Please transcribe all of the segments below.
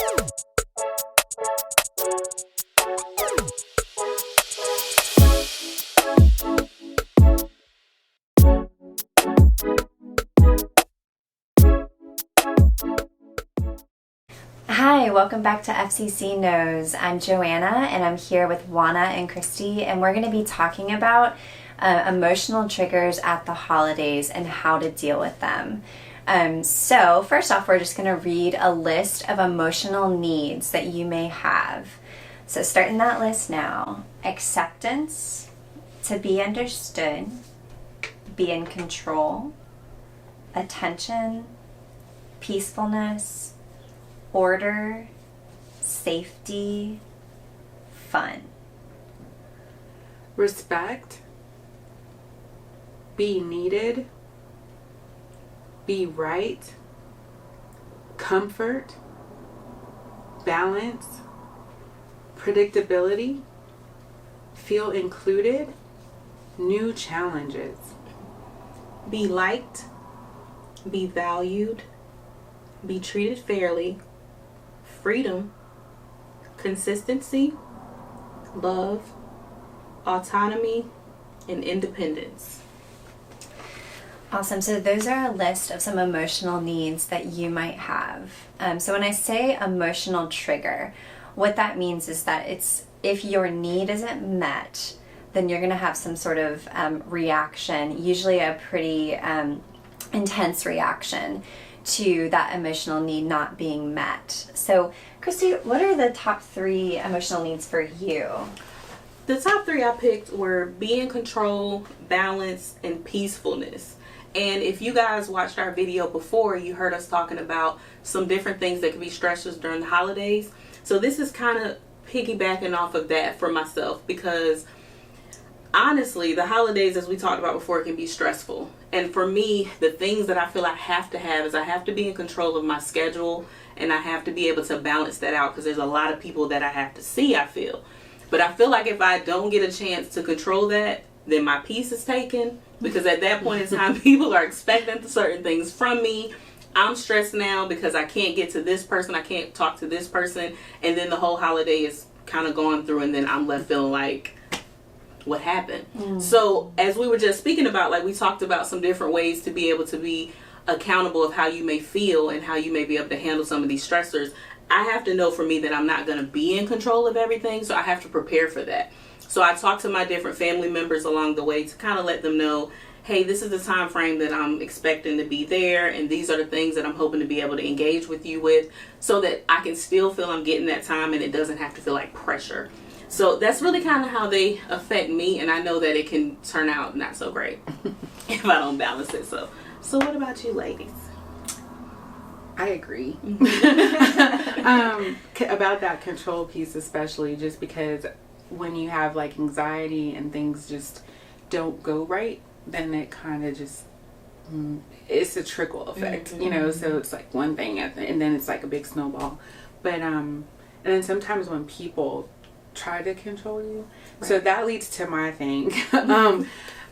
Hi, welcome back to FCC Knows. I'm Joanna and I'm here with Juana and Christy, and we're going to be talking about emotional triggers at the holidays and how to deal with them. So first off, we're just going to read a list of emotional needs that you may have. So starting that list now: acceptance, to be understood, be in control, attention, peacefulness, order, safety, fun. Respect, be needed, be right, comfort, balance, predictability, feel included, new challenges. Be liked, be valued, be treated fairly, freedom, consistency, love, autonomy, and independence. Awesome. So those are a list of some emotional needs that you might have. So when I say emotional trigger, what that means is that it's if your need isn't met, then you're going to have some sort of reaction, usually a pretty intense reaction to that emotional need not being met. So, Christy, what are the top 3 emotional needs for you? The top 3 I picked were be in control, balance, and peacefulness. And if you guys watched our video before, you heard us talking about some different things that could be stressors during the holidays. So this is kind of piggybacking off of that for myself, because honestly, the holidays, as we talked about before, can be stressful. And for me, the things that I feel I have to have is I have to be in control of my schedule, and I have to be able to balance that out, because there's a lot of people that I have to see, I feel. But I feel like if I don't get a chance to control that, then my peace is taken, because at that point in time, people are expecting certain things from me. I'm stressed now because I can't get to this person, I can't talk to this person, and then the whole holiday is kind of going through, and then I'm left feeling like, what happened? So as we were just speaking about, like, we talked about some different ways to be able to be accountable of how you may feel and how you may be able to handle some of these stressors. I have to know for me that I'm not going to be in control of everything, so I have to prepare for that. So I talked to my different family members along the way to kind of let them know, hey, this is the time frame that I'm expecting to be there, and these are the things that I'm hoping to be able to engage with you with, so that I can still feel I'm getting that time and it doesn't have to feel like pressure. So that's really kind of how they affect me, and I know that it can turn out not so great if I don't balance it. So what about you ladies? I agree. About that control piece, especially just because when you have like anxiety and things just don't go right, then it kind of just it's a trickle effect, you know. So it's like one thing and then it's like a big snowball. But and then sometimes when people try to control you, so that leads to my thing.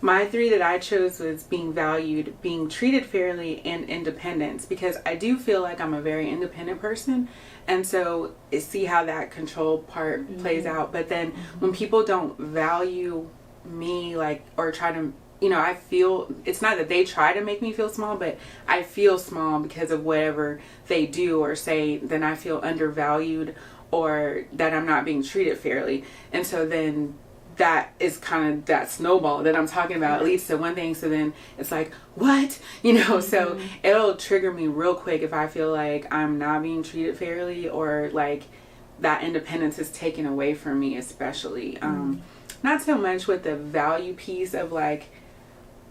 My 3 that I chose was being valued, being treated fairly, and independence, because I do feel like I'm a very independent person, and so see how that control part plays out. But then when people don't value me, like, or try to, you know, I feel, it's not that they try to make me feel small, but I feel small because of whatever they do or say, then I feel undervalued, or that I'm not being treated fairly. And so then that is kind of that snowball that I'm talking about. It leads to one thing, so then it's like, what? You know, so it'll trigger me real quick if I feel like I'm not being treated fairly, or like that independence is taken away from me, especially. Not so much with the value piece of like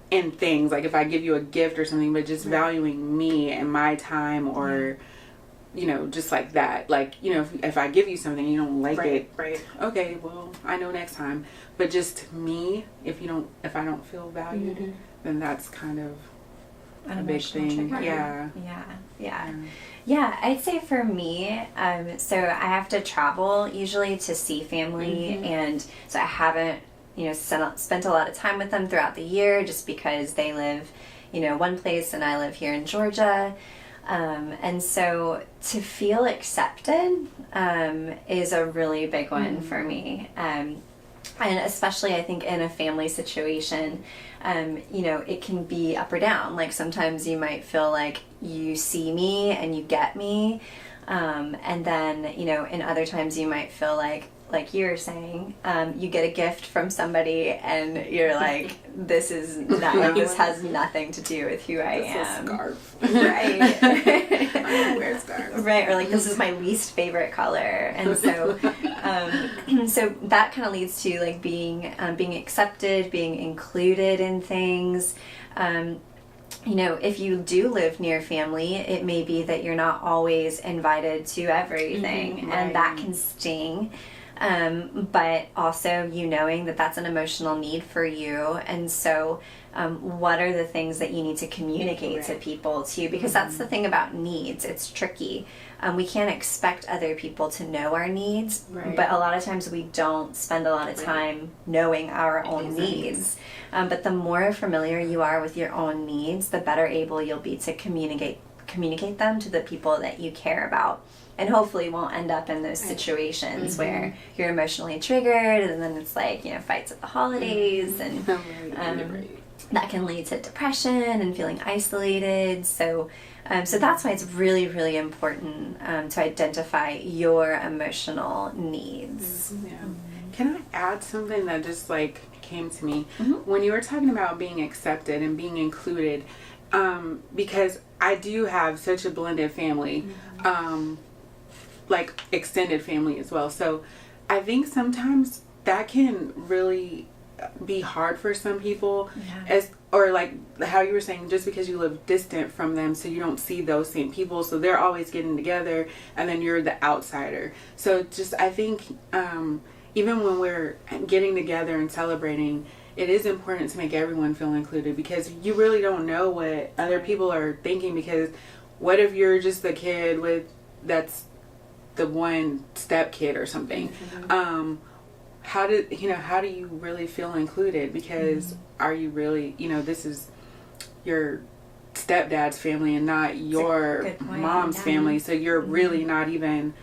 in things, like if I give you a gift or something, but just valuing me and my time, or you know, just like that. Like, you know, if I give you something and you don't like it, okay, well, I know next time. But just me, if I don't feel valued, then that's kind of a big thing. Yeah, I'd say for me, so I have to travel usually to see family, and so I haven't, you know, spent a lot of time with them throughout the year, just because they live, you know, one place and I live here in Georgia. And so to feel accepted is a really big one for me. And especially I think in a family situation, you know, it can be up or down. Like sometimes you might feel like you see me and you get me. And then, you know, in other times you might feel like you were saying, you get a gift from somebody and you're like, this is not, this has nothing to do with who I am. A scarf. Right. I don't wear scarves. Right. Or like, this is my least favorite color. And so, so that kind of leads to like being accepted, being included in things. You know, if you do live near family, it may be that you're not always invited to everything, and that can sting. But also you knowing that that's an emotional need for you. And so what are the things that you need to communicate to people too? Because that's the thing about needs. It's tricky. We can't expect other people to know our needs, but a lot of times we don't spend a lot of time knowing our own needs. But the more familiar you are with your own needs, the better able you'll be to communicate them to the people that you care about. And hopefully won't end up in those situations where you're emotionally triggered and then it's like, you know, fights at the holidays and that can lead to depression and feeling isolated. So so that's why it's really, really important to identify your emotional needs. Yeah. Can I add something that just like came to me? When you were talking about being accepted and being included, because I do have such a blended family, like extended family as well. So I think sometimes that can really be hard for some people, or like how you were saying, just because you live distant from them, so you don't see those same people, so they're always getting together and then you're the outsider. So just I think even when we're getting together and celebrating, it is important to make everyone feel included, because you really don't know what other people are thinking. Because what if you're just the kid that's the one step kid or something? How do you really feel included? Because are you really, you know, this is your stepdad's family and not your mom's family, so you're really not even,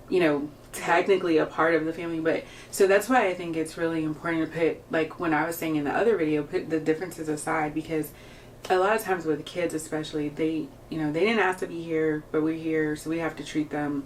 you know, technically a part of the family. But so that's why I think it's really important to put, like when I was saying in the other video, put the differences aside, because a lot of times with kids especially, they, you know, they didn't ask to be here, but we're here, so we have to treat them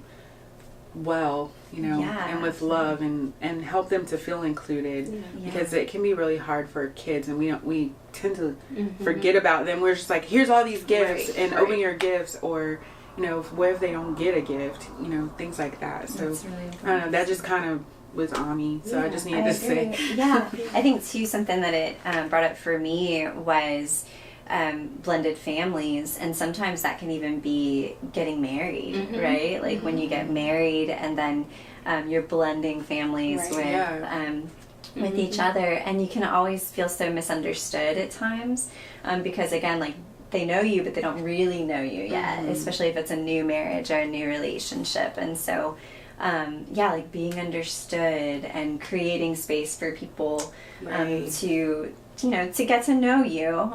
well, you know, and with love and help them to feel included, because it can be really hard for kids, and we tend to forget about them. We're just like, here's all these gifts and open your gifts, or you know, what if they don't get a gift, you know, things like that. So really I don't know, that just kind of was on me, so I just needed to say. I think too, something that it brought up for me was blended families, and sometimes that can even be getting married, right? Like when you get married and then you're blending families with each other, and you can always feel so misunderstood at times, because again, like they know you, but they don't really know you yet, especially if it's a new marriage or a new relationship. And so like being understood and creating space for people to, you know, to get to know you,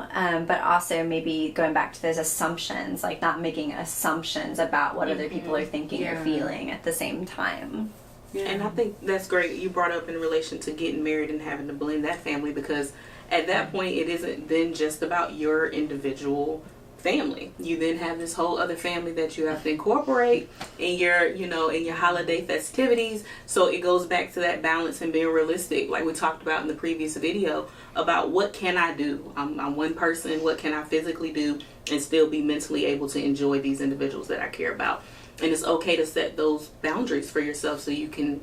but also maybe going back to those assumptions, like not making assumptions about what other people are thinking or feeling at the same time. And I think that's great you brought up in relation to getting married and having to blend that family, because at that point it isn't then just about your individual family. You then have this whole other family that you have to incorporate in your, you know, in your holiday festivities. So it goes back to that balance and being realistic, like we talked about in the previous video, about what can I do? I'm one person, what can I physically do and still be mentally able to enjoy these individuals that I care about? And it's okay to set those boundaries for yourself so you can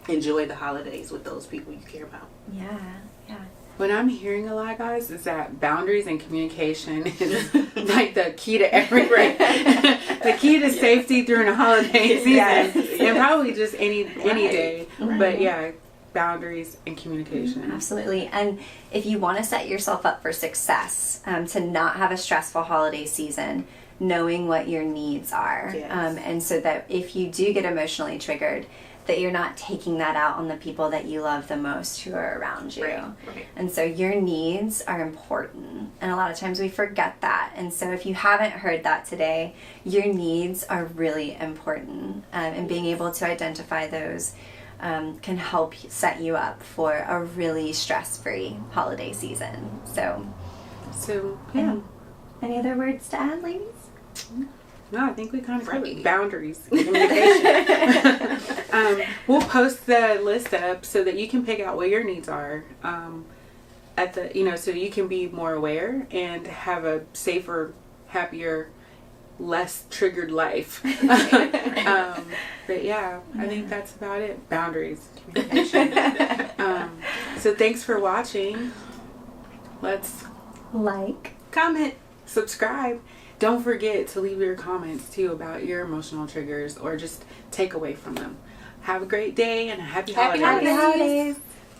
enjoy the holidays with those people you care about. What I'm hearing a lot, guys, is that boundaries and communication is like the key to everything. The key to safety during a holiday season, and probably just any day. But boundaries and communication. Absolutely. And if you want to set yourself up for success, to not have a stressful holiday season, knowing what your needs are, and so that if you do get emotionally triggered, that you're not taking that out on the people that you love the most who are around you. Right. And so your needs are important. And a lot of times we forget that. And so if you haven't heard that today, your needs are really important. And being able to identify those can help set you up for a really stress-free holiday season. So yeah. Any other words to add, ladies? No, I think we kind of covered boundaries, communication. We'll post the list up so that you can pick out what your needs are. So you can be more aware and have a safer, happier, less triggered life. But yeah, I think that's about it. Boundaries, communication. So thanks for watching. Let's like, comment, subscribe. Don't forget to leave your comments too about your emotional triggers or just take away from them. Have a great day and a happy holidays. Happy holidays.